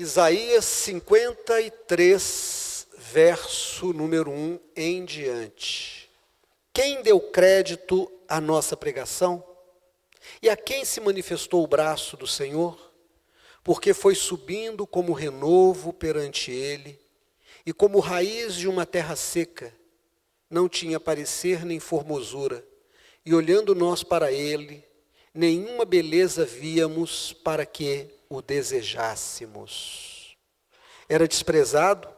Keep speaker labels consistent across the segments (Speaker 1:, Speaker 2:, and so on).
Speaker 1: Isaías 53, verso número 1 em diante. Quem deu crédito à nossa pregação? E a quem se manifestou o braço do Senhor? Porque foi subindo como renovo perante ele, e como raiz de uma terra seca, não tinha parecer nem formosura, e olhando nós para ele, nenhuma beleza víamos para que o desejássemos. Era desprezado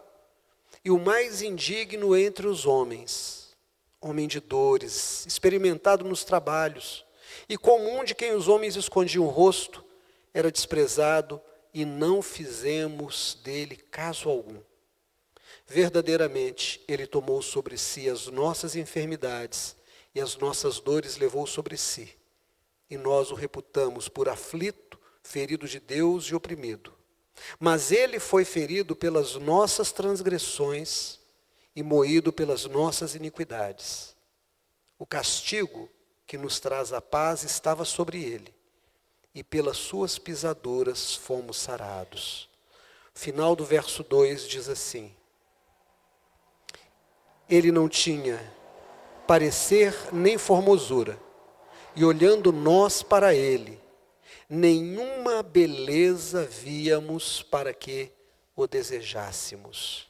Speaker 1: e o mais indigno entre os homens, homem de dores, experimentado nos trabalhos, e comum de quem os homens escondiam o rosto, era desprezado e não fizemos dele caso algum. Verdadeiramente, ele tomou sobre si as nossas enfermidades e as nossas dores levou sobre si. E nós o reputamos por aflito, ferido de Deus e oprimido. Mas ele foi ferido pelas nossas transgressões e moído pelas nossas iniquidades. O castigo que nos traz a paz estava sobre ele, e pelas suas pisaduras fomos sarados. O final do verso 2 diz assim: ele não tinha parecer nem formosura, e olhando nós para ele, nenhuma beleza víamos para que o desejássemos.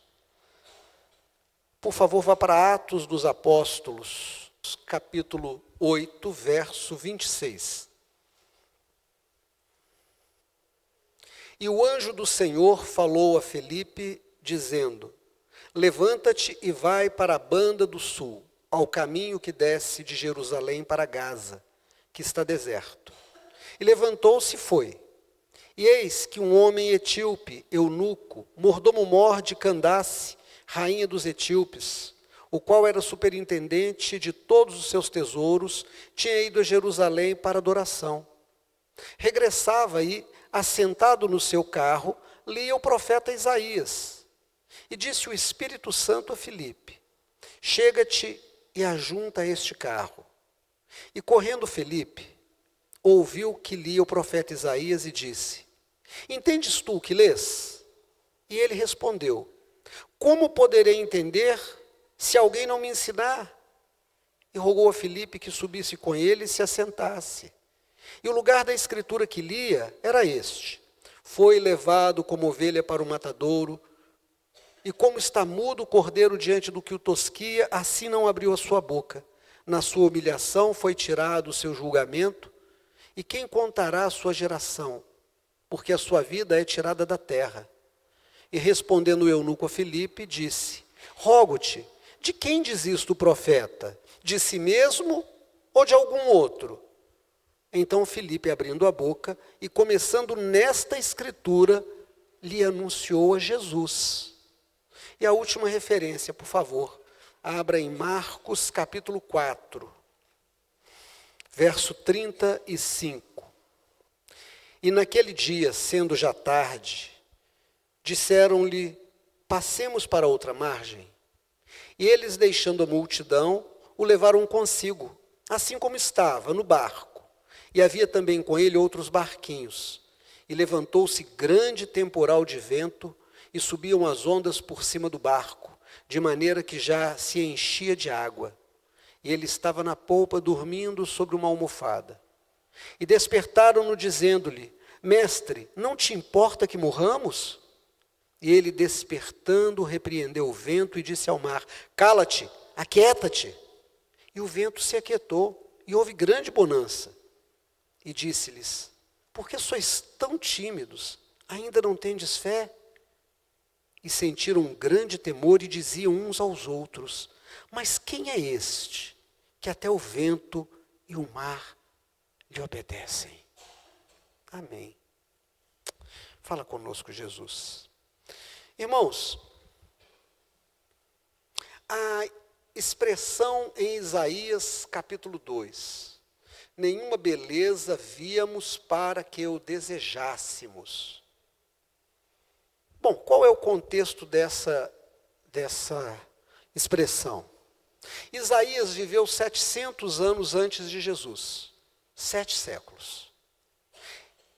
Speaker 1: Por favor, vá para Atos dos Apóstolos, capítulo 8, verso 26. E o anjo do Senhor falou a Felipe, dizendo: levanta-te e vai para a banda do sul, ao caminho que desce de Jerusalém para Gaza, que está deserto. E levantou-se e foi. E eis que um homem etíope, eunuco, mordomo-mor de Candace, rainha dos etíopes, o qual era superintendente de todos os seus tesouros, tinha ido a Jerusalém para adoração. Regressava e, assentado no seu carro, lia o profeta Isaías. E disse o Espírito Santo a Filipe: chega-te e ajunta este carro. E correndo Filipe, ouviu que lia o profeta Isaías e disse: entendes tu o que lês? E ele respondeu: como poderei entender se alguém não me ensinar? E rogou a Filipe que subisse com ele e se assentasse. E o lugar da escritura que lia era este: foi levado como ovelha para o matadouro, e como está mudo o cordeiro diante do que o tosquia, assim não abriu a sua boca. Na sua humilhação foi tirado o seu julgamento, e quem contará a sua geração? Porque a sua vida é tirada da terra. E respondendo o eunuco a Filipe, disse: rogo-te, de quem diz isto o profeta? De si mesmo ou de algum outro? Então Filipe, abrindo a boca e começando nesta escritura, lhe anunciou a Jesus. E a última referência, por favor, abra em Marcos capítulo 4, verso 35. E naquele dia, sendo já tarde, disseram-lhe: passemos para outra margem. E eles, deixando a multidão, o levaram consigo, assim como estava, no barco. E havia também com ele outros barquinhos. E levantou-se grande temporal de vento, e subiam as ondas por cima do barco, de maneira que já se enchia de água. E ele estava na polpa, dormindo sobre uma almofada. E despertaram-no, dizendo-lhe: mestre, não te importa que morramos? E ele, despertando, repreendeu o vento e disse ao mar: cala-te, aquieta-te. E o vento se aquietou, e houve grande bonança. E disse-lhes: por que sois tão tímidos? Ainda não tendes fé? E sentiram um grande temor e diziam uns aos outros: mas quem é este, que até o vento e o mar lhe obedecem? Amém. Fala conosco, Jesus. Irmãos, a expressão em Isaías capítulo 2, nenhuma beleza víamos para que o desejássemos. Bom, qual é o contexto dessa expressão? Isaías viveu 700 anos antes de Jesus, 7 séculos.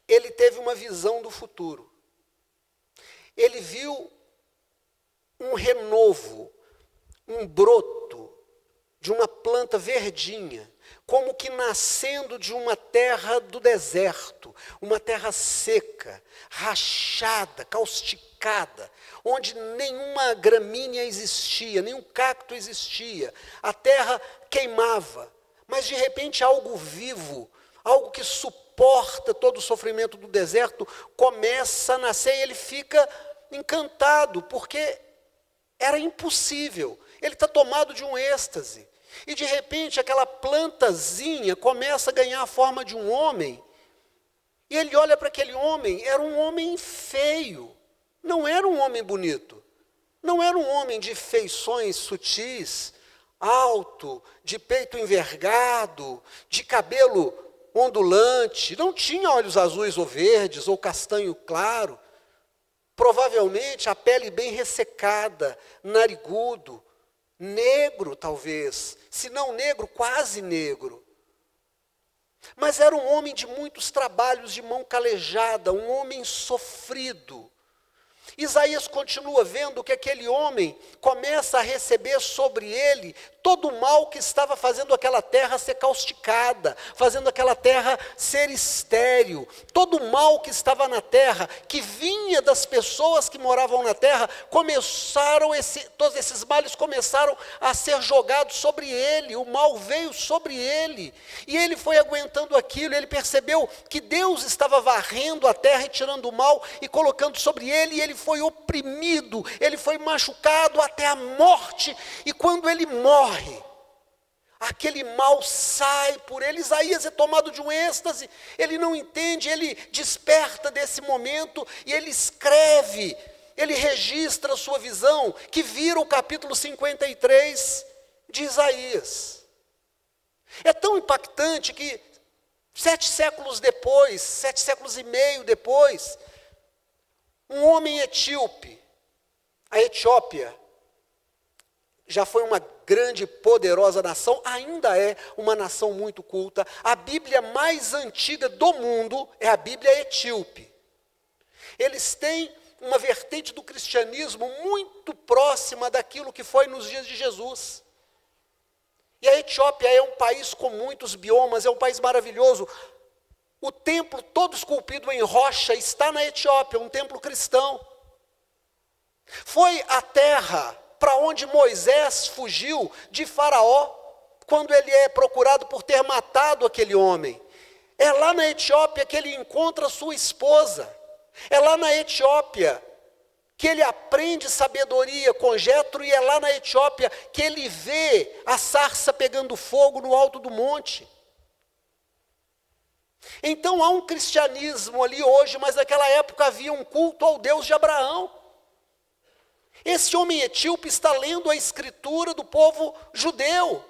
Speaker 1: Ele teve uma visão do futuro. ele viu um renovo, um broto de uma planta verdinha, como que nascendo de uma terra do deserto, uma terra seca, rachada, causticada, onde nenhuma gramínea existia, nenhum cacto existia, a terra queimava, mas de repente algo vivo, algo que suporta todo o sofrimento do deserto, começa a nascer e ele fica encantado, porque era impossível, ele está tomado de um êxtase. E de repente aquela plantazinha começa a ganhar a forma de um homem, e ele olha para aquele homem, era um homem feio, não era um homem bonito, não era um homem de feições sutis, alto, de peito envergado, de cabelo ondulante, não tinha olhos azuis ou verdes, ou castanho claro, provavelmente a pele bem ressecada, narigudo, negro talvez, se não negro, quase negro. Mas era um homem de muitos trabalhos de mão calejada, um homem sofrido. Isaías continua vendo que aquele homem começa a receber sobre ele todo o mal que estava fazendo aquela terra ser causticada, fazendo aquela terra ser estéril, todo o mal que estava na terra, que vinha das pessoas que moravam na terra, todos esses males começaram a ser jogados sobre ele, o mal veio sobre ele, e ele foi aguentando aquilo, ele percebeu que Deus estava varrendo a terra e tirando o mal e colocando sobre ele, e ele foi oprimido, ele foi machucado até a morte, e quando ele morre, aquele mal sai por ele. Isaías é tomado de um êxtase, ele não entende, ele desperta desse momento, e ele escreve, ele registra a sua visão, que vira o capítulo 53 de Isaías. É tão impactante que 7 séculos depois, 7 séculos e meio depois, um homem etíope, a Etiópia, já foi uma grande e poderosa nação, ainda é uma nação muito culta. A Bíblia mais antiga do mundo é a Bíblia etíope. Eles têm uma vertente do cristianismo muito próxima daquilo que foi nos dias de Jesus. E a Etiópia é um país com muitos biomas, é um país maravilhoso. O templo todo esculpido em rocha está na Etiópia, um templo cristão. Foi a terra para onde Moisés fugiu de Faraó, quando ele é procurado por ter matado aquele homem. É lá na Etiópia que ele encontra sua esposa. É lá na Etiópia que ele aprende sabedoria com Jetro, e é lá na Etiópia que ele vê a sarça pegando fogo no alto do monte. Então há um cristianismo ali hoje, mas naquela época havia um culto ao Deus de Abraão. Esse homem etíope está lendo a escritura do povo judeu.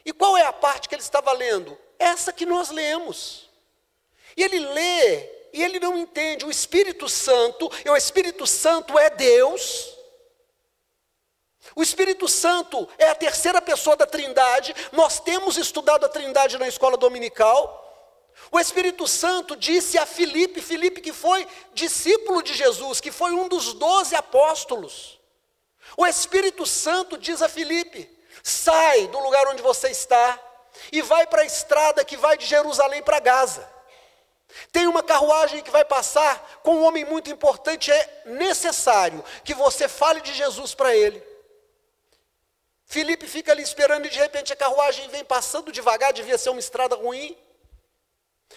Speaker 1: E qual é a parte que ele estava lendo? Essa que nós lemos. E ele lê, e ele não entende. O Espírito Santo é Deus. O Espírito Santo é a terceira pessoa da Trindade. Nós temos estudado a Trindade na escola dominical. O Espírito Santo disse a Filipe que foi discípulo de Jesus, que foi um dos 12 apóstolos. O Espírito Santo diz a Filipe: sai do lugar onde você está e vai para a estrada que vai de Jerusalém para Gaza. Tem uma carruagem que vai passar com um homem muito importante, é necessário que você fale de Jesus para ele. Filipe fica ali esperando e de repente a carruagem vem passando devagar, devia ser uma estrada ruim.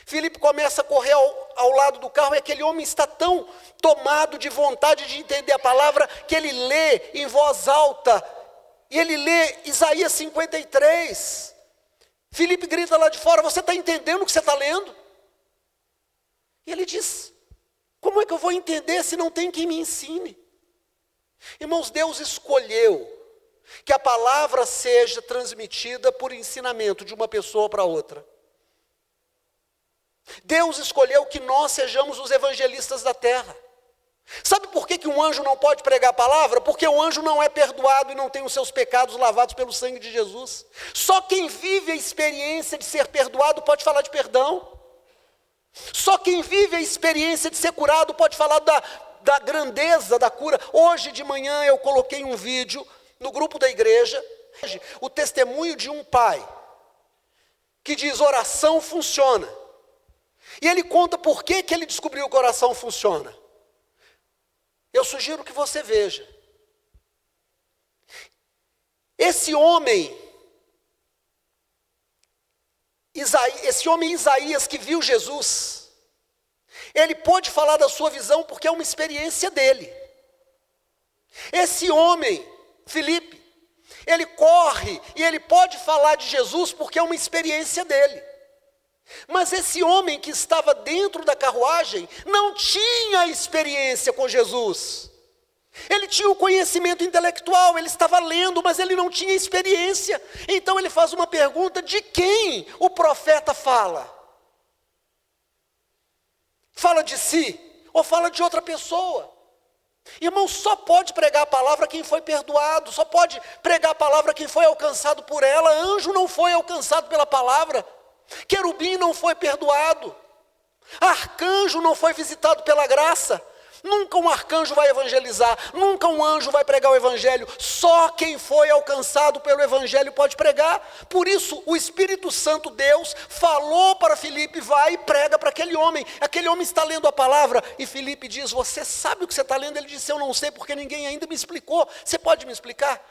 Speaker 1: Filipe começa a correr ao lado do carro, e aquele homem está tão tomado de vontade de entender a palavra, que ele lê em voz alta, e ele lê Isaías 53. Filipe grita lá de fora: você está entendendo o que você está lendo? E ele diz: como é que eu vou entender se não tem quem me ensine? Irmãos, Deus escolheu que a palavra seja transmitida por ensinamento de uma pessoa para outra. Deus escolheu que nós sejamos os evangelistas da terra. Sabe por que um anjo não pode pregar a palavra? Porque o anjo não é perdoado e não tem os seus pecados lavados pelo sangue de Jesus. Só quem vive a experiência de ser perdoado pode falar de perdão. Só quem vive a experiência de ser curado pode falar da grandeza da cura. Hoje de manhã eu coloquei um vídeo no grupo da igreja, o testemunho de um pai, que diz: oração funciona. E ele conta por que ele descobriu que a oração funciona. Eu sugiro que você veja. Esse homem Isaías que viu Jesus, ele pôde falar da sua visão porque é uma experiência dele. Esse homem, Filipe, ele corre e ele pode falar de Jesus porque é uma experiência dele. Mas esse homem que estava dentro da carruagem não tinha experiência com Jesus. Ele tinha o conhecimento intelectual, ele estava lendo, mas ele não tinha experiência. Então ele faz uma pergunta: de quem o profeta fala? Fala de si ou fala de outra pessoa? Irmão, só pode pregar a palavra quem foi perdoado, só pode pregar a palavra quem foi alcançado por ela. Anjo não foi alcançado pela palavra, querubim não foi perdoado, arcanjo não foi visitado pela graça. Nunca um arcanjo vai evangelizar, nunca um anjo vai pregar o evangelho. Só quem foi alcançado pelo evangelho pode pregar. Por isso o Espírito Santo, Deus, falou para Filipe: vai e prega para aquele homem. Aquele homem está lendo a palavra e Filipe diz: você sabe o que você está lendo? Ele disse: eu não sei porque ninguém ainda me explicou. Você pode me explicar?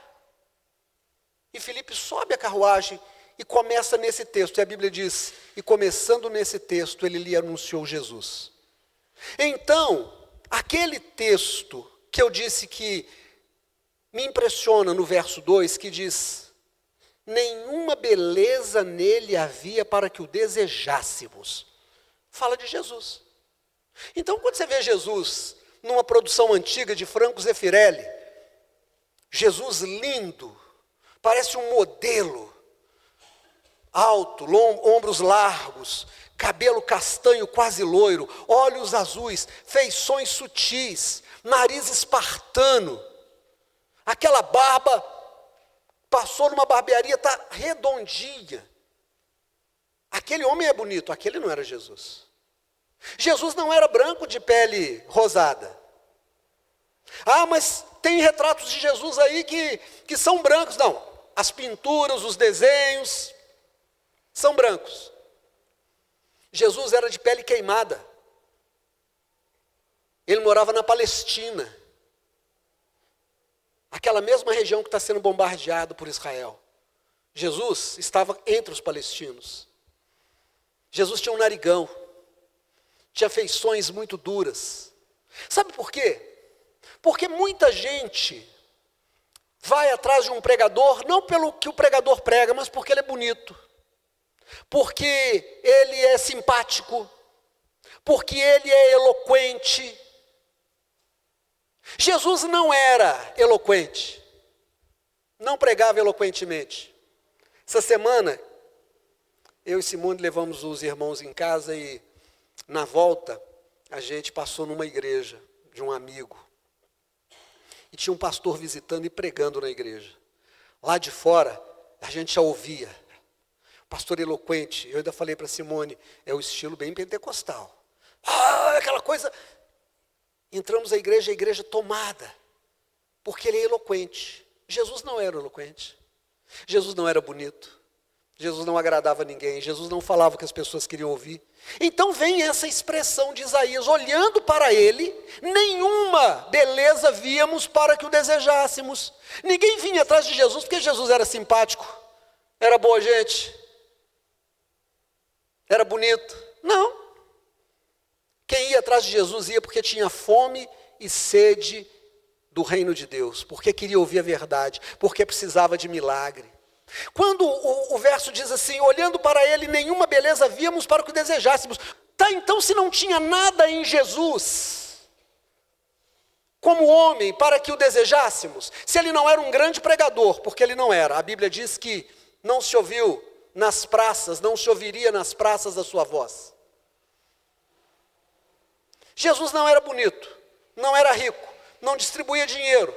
Speaker 1: E Filipe sobe a carruagem e começa nesse texto. E a Bíblia diz: e começando nesse texto ele lhe anunciou Jesus. Então, aquele texto que eu disse que me impressiona no verso 2, que diz: nenhuma beleza nele havia para que o desejássemos, fala de Jesus. Então, quando você vê Jesus numa produção antiga de Franco Zeffirelli, Jesus lindo, parece um modelo, alto, ombros largos, cabelo castanho quase loiro, olhos azuis, feições sutis, nariz espartano, aquela barba, passou numa barbearia, está redondinha. Aquele homem é bonito, aquele não era Jesus. Jesus não era branco de pele rosada. Ah, mas tem retratos de Jesus aí que são brancos. Não, as pinturas, os desenhos são brancos. Jesus era de pele queimada. Ele morava na Palestina, aquela mesma região que está sendo bombardeada por Israel. Jesus estava entre os palestinos. Jesus tinha um narigão, tinha feições muito duras. Sabe por quê? Porque muita gente vai atrás de um pregador, não pelo que o pregador prega, mas porque ele é bonito, porque ele é simpático, porque ele é eloquente. Jesus não era eloquente, não pregava eloquentemente. Essa semana, eu e Simone levamos os irmãos em casa e, na volta, a gente passou numa igreja de um amigo. E tinha um pastor visitando e pregando na igreja. Lá de fora, a gente já ouvia. Pastor eloquente. Eu ainda falei para Simone, é o estilo bem pentecostal. Ah, aquela coisa. Entramos na igreja, a igreja tomada, porque ele é eloquente. Jesus não era eloquente. Jesus não era bonito. Jesus não agradava a ninguém. Jesus não falava o que as pessoas queriam ouvir. Então vem essa expressão de Isaías: olhando para ele, nenhuma beleza víamos para que o desejássemos. Ninguém vinha atrás de Jesus porque Jesus era simpático, era boa gente, era bonito. Não. Quem ia atrás de Jesus ia porque tinha fome e sede do reino de Deus, porque queria ouvir a verdade, porque precisava de milagre. Quando o verso diz assim: olhando para ele, nenhuma beleza víamos para que o desejássemos. Tá, então se não tinha nada em Jesus, como homem, para que o desejássemos, se ele não era um grande pregador, porque ele não era, a Bíblia diz que não se ouviu nas praças, não se ouviria nas praças a sua voz. Jesus não era bonito, não era rico, não distribuía dinheiro.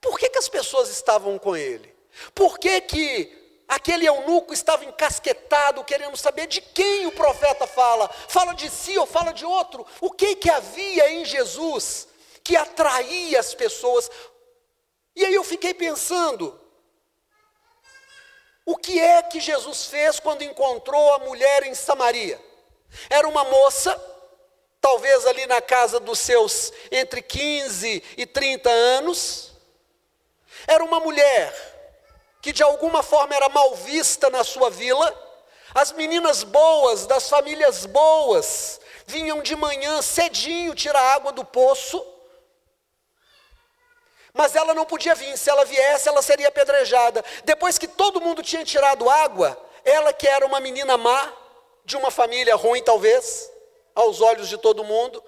Speaker 1: Por que as pessoas estavam com ele? Por que aquele eunuco estava encasquetado, querendo saber de quem o profeta fala. Fala de si ou fala de outro? O que havia em Jesus que atraía as pessoas? E aí eu fiquei pensando, o que é que Jesus fez quando encontrou a mulher em Samaria? Era uma moça, talvez ali na casa dos seus entre 15 e 30 anos. Era uma mulher que de alguma forma era mal vista na sua vila. As meninas boas, das famílias boas, vinham de manhã cedinho tirar água do poço. Mas ela não podia vir, se ela viesse, ela seria apedrejada. Depois que todo mundo tinha tirado água, ela que era uma menina má, de uma família ruim talvez, aos olhos de todo mundo,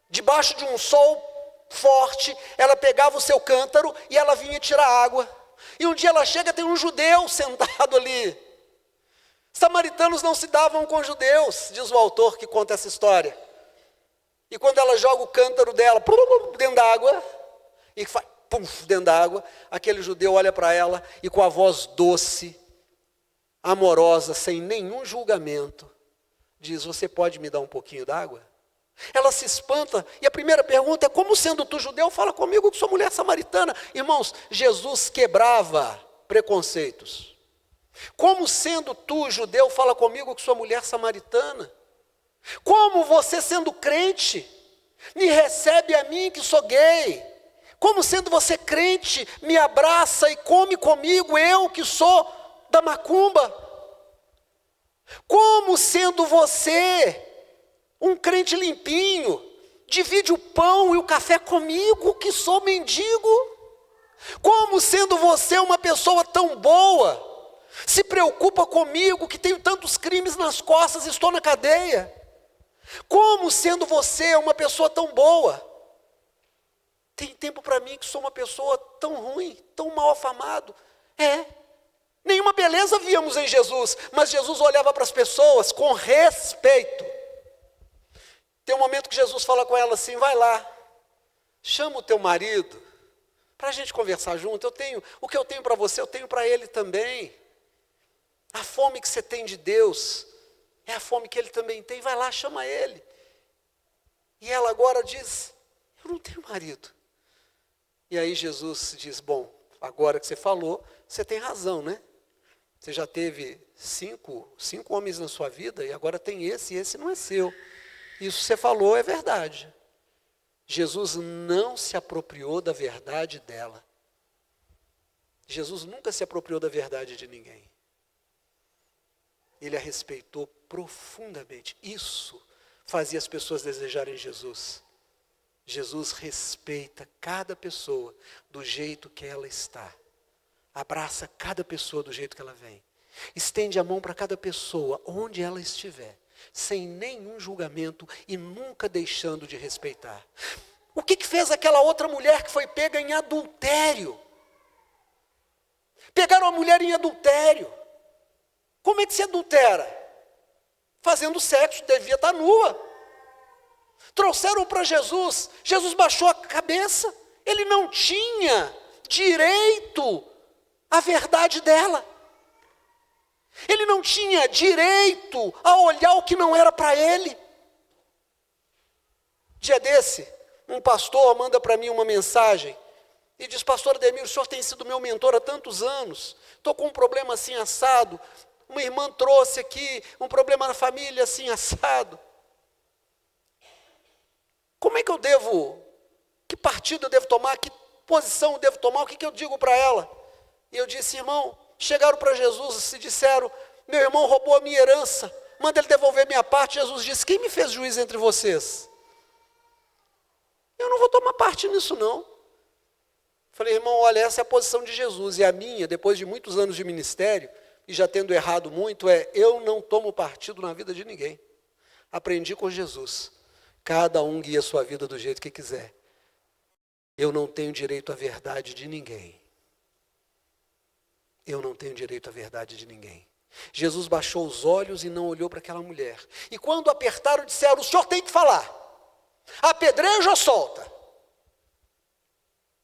Speaker 1: debaixo de um sol forte, ela pegava o seu cântaro e ela vinha tirar água. E um dia ela chega, tem um judeu sentado ali. Samaritanos não se davam com judeus, diz o autor que conta essa história. E quando ela joga o cântaro dela dentro da água, e faz dentro da água, aquele judeu olha para ela e com a voz doce, amorosa, sem nenhum julgamento, diz: você pode me dar um pouquinho d'água? Ela se espanta, e a primeira pergunta é: como sendo tu judeu, fala comigo que sou mulher samaritana? Irmãos, Jesus quebrava preconceitos. Como sendo tu judeu, fala comigo que sou mulher samaritana? Como você sendo crente, me recebe a mim que sou gay? Como sendo você crente, me abraça e come comigo, eu que sou da macumba? Como sendo você um crente limpinho, divide o pão e o café comigo, que sou mendigo? Como sendo você uma pessoa tão boa, se preocupa comigo, que tenho tantos crimes nas costas e estou na cadeia? Como sendo você uma pessoa tão boa, tem tempo para mim que sou uma pessoa tão ruim, tão mal afamado? Nenhuma beleza víamos em Jesus, mas Jesus olhava para as pessoas com respeito. Tem um momento que Jesus fala com ela assim: vai lá, chama o teu marido, para a gente conversar junto. O que eu tenho para você, eu tenho para ele também. A fome que você tem de Deus, é a fome que ele também tem. Vai lá, chama ele. E ela agora diz: eu não tenho marido. E aí Jesus diz: bom, agora que você falou, você tem razão, né? Você já teve cinco homens na sua vida, e agora tem esse, e esse não é seu. Isso que você falou é verdade. Jesus não se apropriou da verdade dela. Jesus nunca se apropriou da verdade de ninguém. Ele a respeitou profundamente. Isso fazia as pessoas desejarem Jesus. Jesus respeita cada pessoa do jeito que ela está. Abraça cada pessoa do jeito que ela vem. Estende a mão para cada pessoa, onde ela estiver, sem nenhum julgamento e nunca deixando de respeitar. O que fez aquela outra mulher que foi pega em adultério? Pegaram a mulher em adultério. Como é que se adultera? Fazendo sexo, devia estar nua. Trouxeram para Jesus, Jesus baixou a cabeça, ele não tinha direito à verdade dela. Ele não tinha direito a olhar o que não era para ele. Dia desse, um pastor manda para mim uma mensagem e diz: pastor Ademir, o senhor tem sido meu mentor há tantos anos, estou com um problema assim assado, uma irmã trouxe aqui um problema na família assim assado. Como é que eu devo, que partido eu devo tomar, que posição eu devo tomar, o que eu digo para ela? E eu disse: irmão, chegaram para Jesus e disseram: meu irmão roubou a minha herança, manda ele devolver minha parte. Jesus disse: quem me fez juiz entre vocês? Eu não vou tomar parte nisso não. Falei: irmão, olha, essa é a posição de Jesus, e a minha, depois de muitos anos de ministério, e já tendo errado muito, eu não tomo partido na vida de ninguém. Aprendi com Jesus. Cada um guia a sua vida do jeito que quiser. Eu não tenho direito à verdade de ninguém. Eu não tenho direito à verdade de ninguém. Jesus baixou os olhos e não olhou para aquela mulher. E quando apertaram, disseram: o senhor tem que falar. Apedreja ou solta?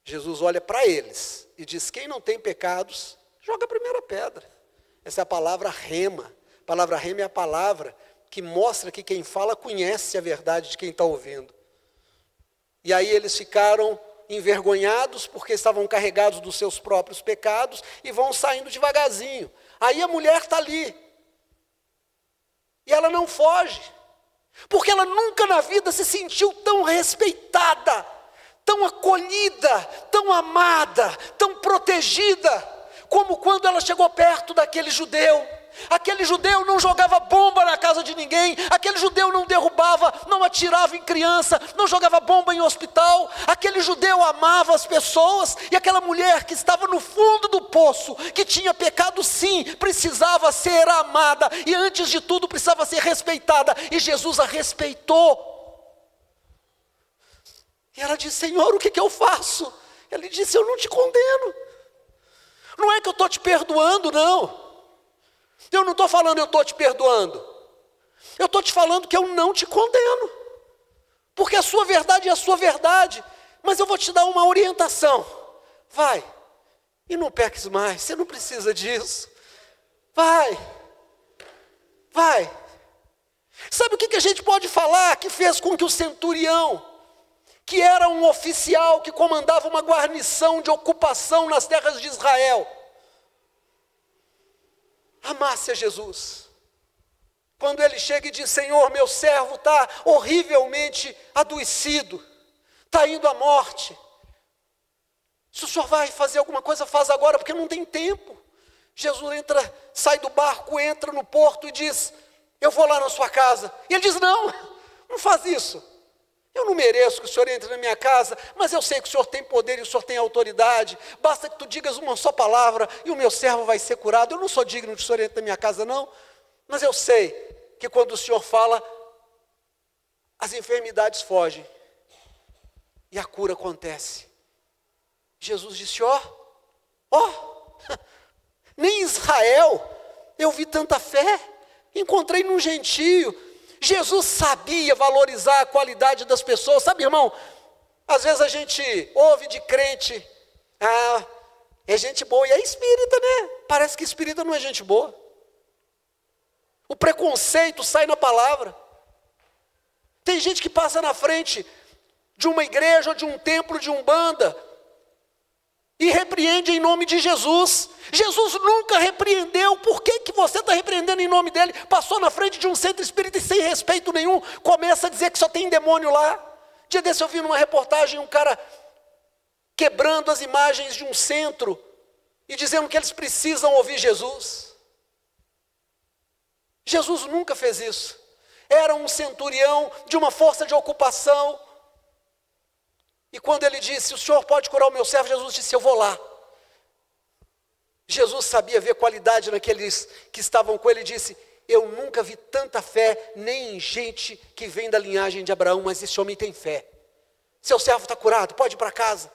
Speaker 1: Jesus olha para eles e diz: quem não tem pecados, joga a primeira pedra. Essa é a palavra rema. A palavra rema é a palavra que mostra que quem fala conhece a verdade de quem está ouvindo. E aí eles ficaram envergonhados porque estavam carregados dos seus próprios pecados e vão saindo devagarzinho. Aí a mulher está ali. E ela não foge. Porque ela nunca na vida se sentiu tão respeitada, tão acolhida, tão amada, tão protegida, como quando ela chegou perto daquele judeu. Aquele judeu não jogava bomba na casa de ninguém, aquele judeu não derrubava, não atirava em criança, não jogava bomba em hospital, aquele judeu amava as pessoas, e aquela mulher que estava no fundo do poço, que tinha pecado sim, precisava ser amada, e antes de tudo precisava ser respeitada, e Jesus a respeitou. E ela disse: Senhor, o que eu faço? Ele disse: eu não te condeno. Não é que eu estou te perdoando, não. Eu não estou falando eu estou te perdoando. Eu estou te falando que eu não te condeno. Porque a sua verdade é a sua verdade. Mas eu vou te dar uma orientação. Vai, e não peques mais. Você não precisa disso. Vai. Sabe o que a gente pode falar que fez com que o centurião, que era um oficial que comandava uma guarnição de ocupação nas terras de Israel, amasse a Jesus? Quando ele chega e diz: Senhor, meu servo está horrivelmente adoecido, está indo à morte. Se o senhor vai fazer alguma coisa, faz agora, porque não tem tempo. Jesus entra, sai do barco, entra no porto e diz: eu vou lá na sua casa. E ele diz: não faz isso. Eu não mereço que o senhor entre na minha casa, mas eu sei que o senhor tem poder e o senhor tem autoridade. Basta que tu digas uma só palavra e o meu servo vai ser curado. Eu não sou digno que o senhor entre na minha casa, não. Mas eu sei que quando o senhor fala, as enfermidades fogem e a cura acontece. Jesus disse: ó, nem em Israel eu vi tanta fé. Encontrei num gentio. Jesus sabia valorizar a qualidade das pessoas. Sabe, irmão, às vezes a gente ouve de crente: é gente boa, e é espírita, né? Parece que espírita não é gente boa. O preconceito sai na palavra. Tem gente que passa na frente de uma igreja, ou de um templo, de umbanda, e repreende em nome de Jesus. Jesus nunca repreendeu. Por que você está repreendendo em nome dele? Passou na frente de um centro espírita e sem respeito nenhum começa a dizer que só tem demônio lá. Dia desse eu vi numa reportagem um cara quebrando as imagens de um centro e dizendo que eles precisam ouvir Jesus. Jesus nunca fez isso. Era um centurião de uma força de ocupação. E quando ele disse: o senhor pode curar o meu servo? Jesus disse: eu vou lá. Jesus sabia ver qualidade naqueles que estavam com ele e disse: eu nunca vi tanta fé, nem em gente que vem da linhagem de Abraão, mas esse homem tem fé. Seu servo está curado, pode ir para casa.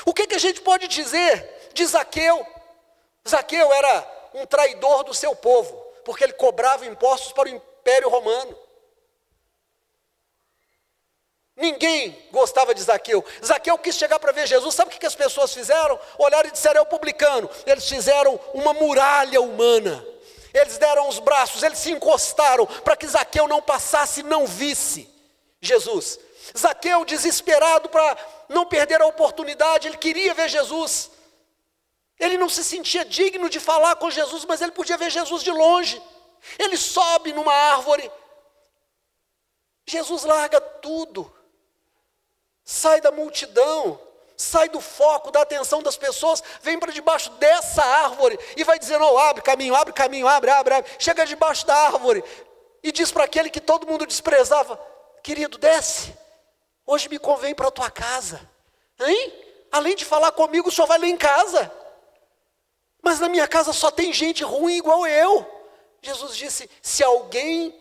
Speaker 1: O que a gente pode dizer de Zaqueu? Zaqueu era um traidor do seu povo, porque ele cobrava impostos para o Império Romano. Ninguém gostava de Zaqueu. Zaqueu quis chegar para ver Jesus. Sabe o que as pessoas fizeram? Olharam e disseram: é o publicano. Eles fizeram uma muralha humana. Eles deram os braços, eles se encostaram para que Zaqueu não passasse e não visse Jesus. Zaqueu, desesperado para não perder a oportunidade, ele queria ver Jesus. Ele não se sentia digno de falar com Jesus, mas ele podia ver Jesus de longe. Ele sobe numa árvore. Jesus larga tudo. Sai da multidão, sai do foco, da atenção das pessoas, vem para debaixo dessa árvore e vai dizendo: oh, abre caminho, abre. Chega debaixo da árvore e diz para aquele que todo mundo desprezava: querido, desce, hoje me convém para a tua casa. Hein? Além de falar comigo, o senhor vai lá em casa. Mas na minha casa só tem gente ruim igual eu. Jesus disse: se alguém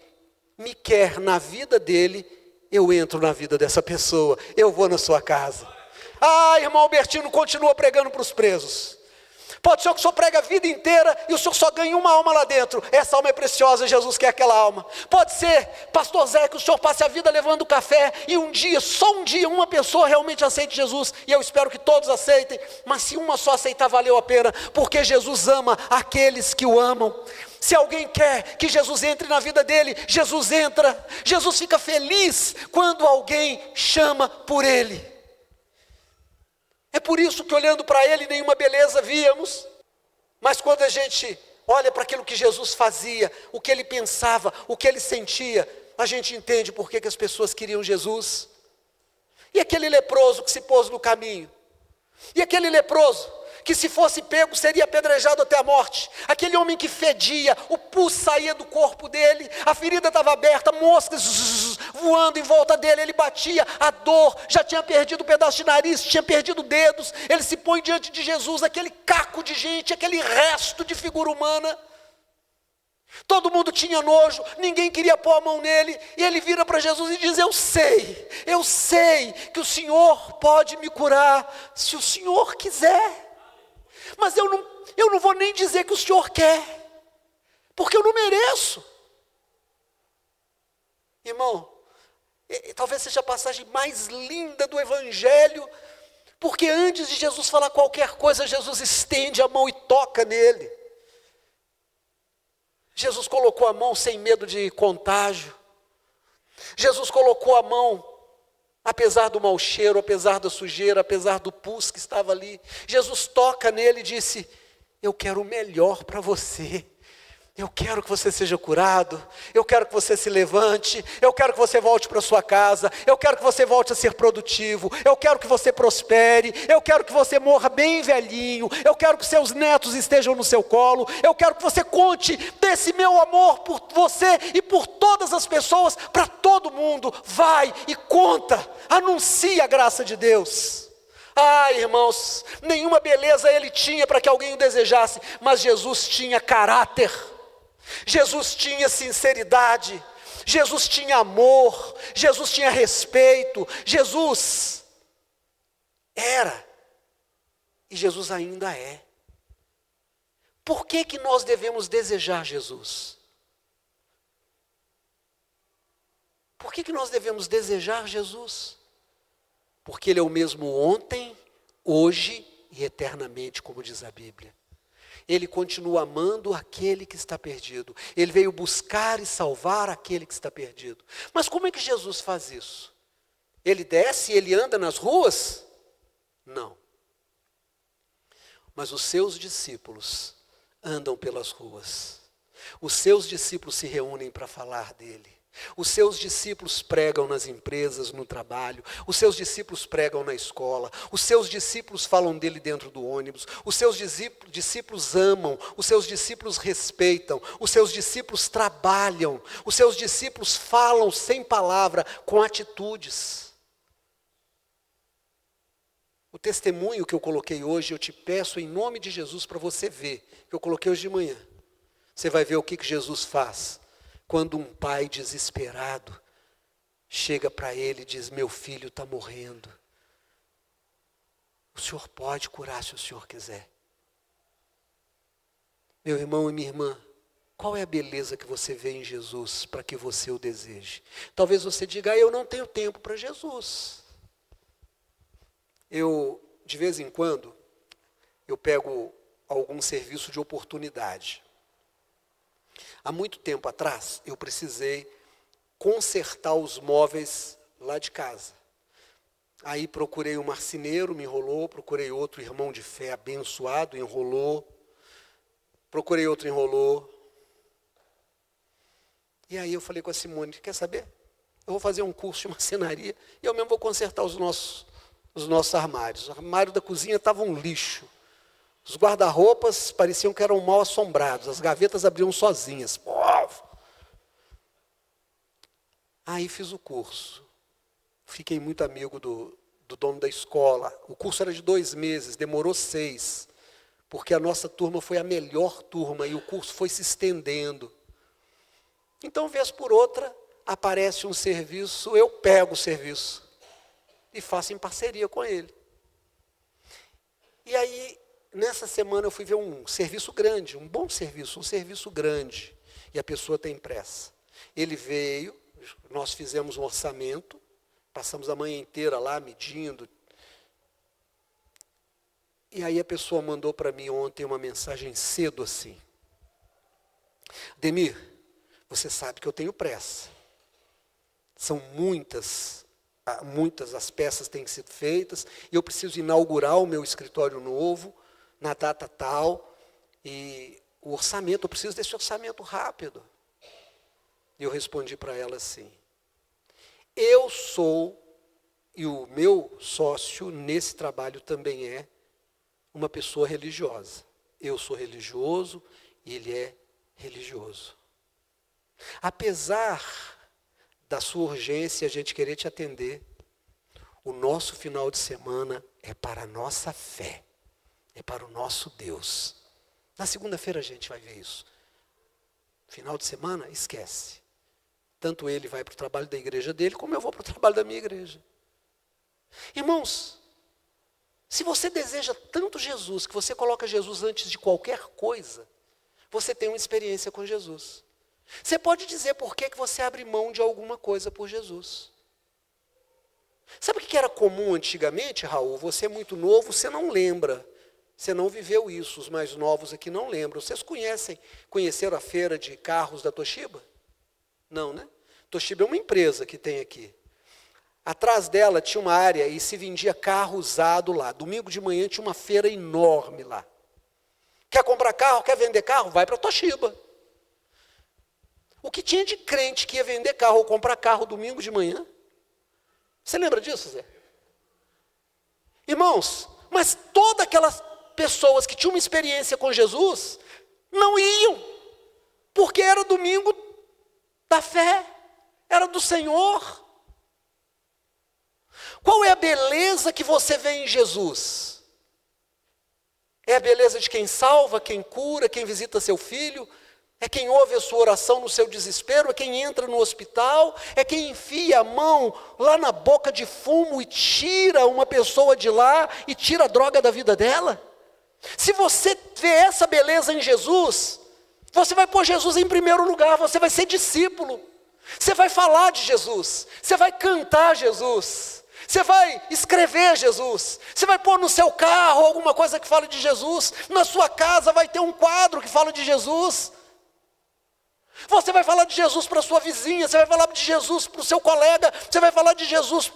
Speaker 1: me quer na vida dele, eu entro na vida dessa pessoa, eu vou na sua casa. Irmão Albertino continua pregando para os presos. Pode ser que o senhor prega a vida inteira e o senhor só ganha uma alma lá dentro. Essa alma é preciosa, Jesus quer aquela alma. Pode ser, pastor Zé, que o senhor passe a vida levando café e um dia, só um dia, uma pessoa realmente aceite Jesus. E eu espero que todos aceitem. Mas se uma só aceitar, valeu a pena. Porque Jesus ama aqueles que o amam. Se alguém quer que Jesus entre na vida dele, Jesus entra. Jesus fica feliz quando alguém chama por ele. É por isso que olhando para ele nenhuma beleza víamos. Mas quando a gente olha para aquilo que Jesus fazia, o que ele pensava, o que ele sentia, a gente entende por que as pessoas queriam Jesus. E aquele leproso que se pôs no caminho? E aquele leproso que se fosse pego seria apedrejado até a morte? Aquele homem que fedia, o pus saía do corpo dele, a ferida estava aberta, moscas voando em volta dele, ele batia, a dor, já tinha perdido um pedaço de nariz, tinha perdido dedos, ele se põe diante de Jesus, aquele caco de gente, aquele resto de figura humana. Todo mundo tinha nojo, ninguém queria pôr a mão nele, e ele vira para Jesus e diz: eu sei que o Senhor pode me curar, se o Senhor quiser. Mas eu não vou nem dizer que o Senhor quer, porque eu não mereço. Irmão, talvez seja a passagem mais linda do Evangelho, porque antes de Jesus falar qualquer coisa, Jesus estende a mão e toca nele. Jesus colocou a mão sem medo de contágio. Jesus colocou a mão apesar do mau cheiro, apesar da sujeira, apesar do pus que estava ali. Jesus toca nele e disse: eu quero o melhor para você. Eu quero que você seja curado, eu quero que você se levante, eu quero que você volte para sua casa, eu quero que você volte a ser produtivo, eu quero que você prospere, eu quero que você morra bem velhinho, eu quero que seus netos estejam no seu colo, eu quero que você conte desse meu amor por você e por todas as pessoas, para todo mundo. Vai e conta, anuncia a graça de Deus. Irmãos, nenhuma beleza ele tinha para que alguém o desejasse, mas Jesus tinha caráter. Jesus tinha sinceridade, Jesus tinha amor, Jesus tinha respeito, Jesus era, e Jesus ainda é. Por que nós devemos desejar Jesus? Por que nós devemos desejar Jesus? Porque Ele é o mesmo ontem, hoje e eternamente, como diz a Bíblia. Ele continua amando aquele que está perdido. Ele veio buscar e salvar aquele que está perdido. Mas como é que Jesus faz isso? Ele desce e ele anda nas ruas? Não. Mas os seus discípulos andam pelas ruas. Os seus discípulos se reúnem para falar dele. Os seus discípulos pregam nas empresas, no trabalho. Os seus discípulos pregam na escola. Os seus discípulos falam dele dentro do ônibus. Os seus discípulos amam. Os seus discípulos respeitam. Os seus discípulos trabalham. Os seus discípulos falam sem palavra, com atitudes. O testemunho que eu coloquei hoje, eu te peço em nome de Jesus para você ver, que eu coloquei hoje de manhã. Você vai ver o que Jesus faz quando um pai desesperado chega para ele e diz: meu filho está morrendo. O Senhor pode curar se o Senhor quiser. Meu irmão e minha irmã, qual é a beleza que você vê em Jesus para que você o deseje? Talvez você diga: eu não tenho tempo para Jesus. De vez em quando, eu pego algum serviço de oportunidade. Há muito tempo atrás, eu precisei consertar os móveis lá de casa. Aí procurei um marceneiro, me enrolou, procurei outro irmão de fé abençoado, enrolou. Procurei outro, enrolou. E aí eu falei com a Simone: quer saber? Eu vou fazer um curso de marcenaria e eu mesmo vou consertar os nossos armários. O armário da cozinha estava um lixo. Os guarda-roupas pareciam que eram mal assombrados. As gavetas abriam sozinhas. Aí fiz o curso. Fiquei muito amigo do dono da escola. O curso era de 2 meses, demorou 6. Porque a nossa turma foi a melhor turma e o curso foi se estendendo. Então, vez por outra, aparece um serviço, eu pego o serviço e faço em parceria com ele. E aí, nessa semana eu fui ver um serviço grande, um bom serviço, um serviço grande. E a pessoa tem pressa. Ele veio, nós fizemos um orçamento, passamos a manhã inteira lá medindo. E aí a pessoa mandou para mim ontem uma mensagem cedo assim. Demir, você sabe que eu tenho pressa. São muitas as peças têm sido feitas, e eu preciso inaugurar o meu escritório novo, na data tal, e o orçamento, eu preciso desse orçamento rápido. E eu respondi para ela assim, eu sou, e o meu sócio nesse trabalho também é, uma pessoa religiosa. Eu sou religioso e ele é religioso. Apesar da sua urgência, a gente querer te atender, o nosso final de semana é para a nossa fé, é para o nosso Deus. Na segunda-feira a gente vai ver isso. Final de semana, esquece. Tanto ele vai para o trabalho da igreja dele, como eu vou para o trabalho da minha igreja. Irmãos, se você deseja tanto Jesus, que você coloca Jesus antes de qualquer coisa, você tem uma experiência com Jesus. Você pode dizer por que você abre mão de alguma coisa por Jesus. Sabe o que era comum antigamente, Raul? Você é muito novo, você não lembra. Você não viveu isso, os mais novos aqui não lembram. Vocês conheceram a feira de carros da Toshiba? Não, né? Toshiba é uma empresa que tem aqui. Atrás dela tinha uma área e se vendia carro usado lá. Domingo de manhã tinha uma feira enorme lá. Quer comprar carro, quer vender carro? Vai para a Toshiba. O que tinha de crente que ia vender carro ou comprar carro domingo de manhã? Você lembra disso, Zé? Irmãos, mas todas aquelas pessoas que tinham uma experiência com Jesus, não iam, porque era domingo da fé, era do Senhor. Qual é a beleza que você vê em Jesus? É a beleza de quem salva, quem cura, quem visita seu filho, é quem ouve a sua oração no seu desespero, é quem entra no hospital, é quem enfia a mão lá na boca de fumo e tira uma pessoa de lá e tira a droga da vida dela. Se você vê essa beleza em Jesus, você vai pôr Jesus em primeiro lugar, você vai ser discípulo, você vai falar de Jesus, você vai cantar Jesus, você vai escrever Jesus, você vai pôr no seu carro alguma coisa que fale de Jesus, na sua casa vai ter um quadro que fala de Jesus. Você vai falar de Jesus para a sua vizinha, você vai falar de Jesus para o seu colega, você vai falar de Jesus,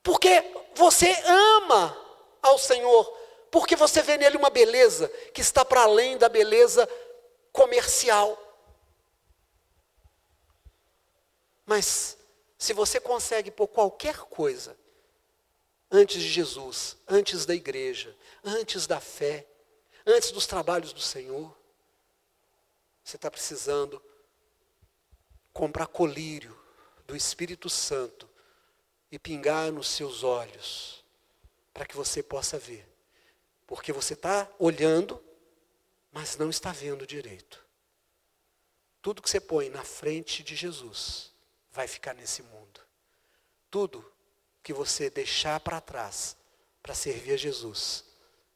Speaker 1: porque você ama ao Senhor, porque você vê nele uma beleza que está para além da beleza comercial. Mas, se você consegue pôr qualquer coisa antes de Jesus, antes da igreja, antes da fé, antes dos trabalhos do Senhor, você está precisando comprar colírio do Espírito Santo e pingar nos seus olhos, para que você possa ver. Porque você está olhando, mas não está vendo direito. Tudo que você põe na frente de Jesus vai ficar nesse mundo. Tudo que você deixar para trás para servir a Jesus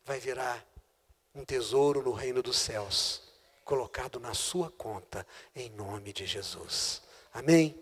Speaker 1: vai virar um tesouro no reino dos céus, colocado na sua conta, em nome de Jesus. Amém?